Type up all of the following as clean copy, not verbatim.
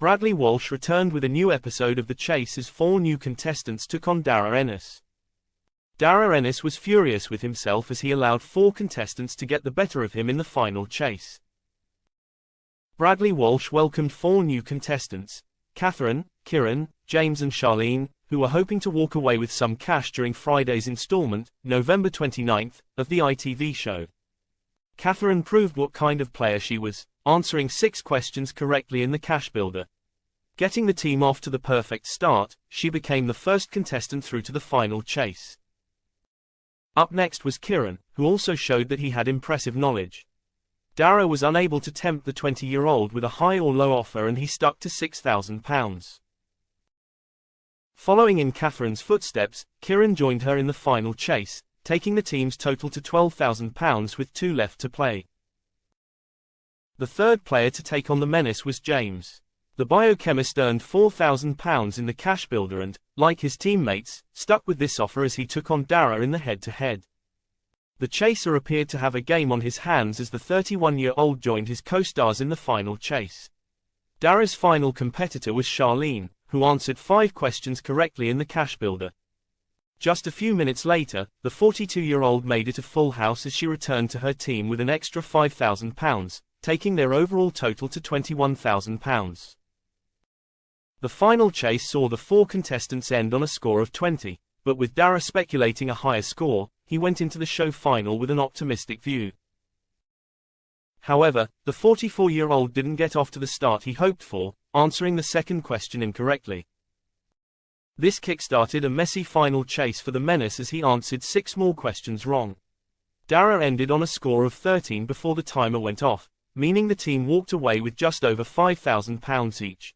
Bradley Walsh returned with a new episode of The Chase as 4 new contestants took on Darragh Ennis. Darragh Ennis was furious with himself as he allowed 4 contestants to get the better of him in the final chase. Bradley Walsh welcomed 4 new contestants, Catherine, Kieran, James and Charlene, who were hoping to walk away with some cash during Friday's installment, November 29th, of the ITV show. Catherine proved what kind of player she was, answering 6 questions correctly in the cash builder. Getting the team off to the perfect start, she became the first contestant through to the final chase. Up next was Kieran, who also showed that he had impressive knowledge. Darragh was unable to tempt the 20-year-old with a high or low offer and he stuck to £6,000. Following in Catherine's footsteps, Kieran joined her in the final chase, taking the team's total to £12,000 with 2 left to play. The third player to take on the menace was James. The biochemist earned £4,000 in the cash builder and, like his teammates, stuck with this offer as he took on Darragh in the head-to-head. The chaser appeared to have a game on his hands as the 31-year-old joined his co-stars in the final chase. Darragh's final competitor was Charlene, who answered 5 questions correctly in the cash builder. Just a few minutes later, the 42-year-old made it a full house as she returned to her team with an extra £5,000, taking their overall total to £21,000. The final chase saw the 4 contestants end on a score of 20, but with Darragh speculating a higher score, he went into the show final with an optimistic view. However, the 44-year-old didn't get off to the start he hoped for, answering the second question incorrectly. This kick-started a messy final chase for the menace as he answered 6 more questions wrong. Darragh ended on a score of 13 before the timer went off, meaning the team walked away with just over £5,000 each.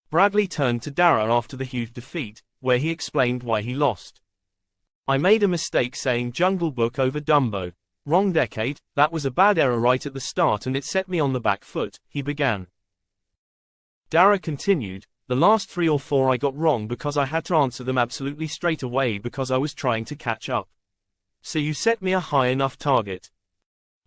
Bradley turned to Darragh after the huge defeat, where he explained why he lost. "I made a mistake saying Jungle Book over Dumbo. Wrong decade, that was a bad error right at the start and it set me on the back foot," he began. Darragh continued, "The last 3 or 4 I got wrong because I had to answer them absolutely straight away because I was trying to catch up. So you set me a high enough target.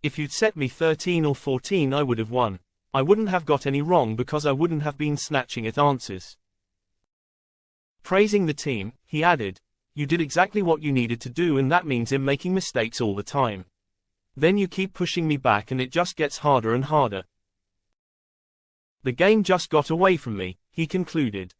If you'd set me 13 or 14 I would have won. I wouldn't have got any wrong because I wouldn't have been snatching at answers." Praising the team, he added, "You did exactly what you needed to do and that means I'm making mistakes all the time. Then you keep pushing me back and it just gets harder and harder. The game just got away from me," he concluded.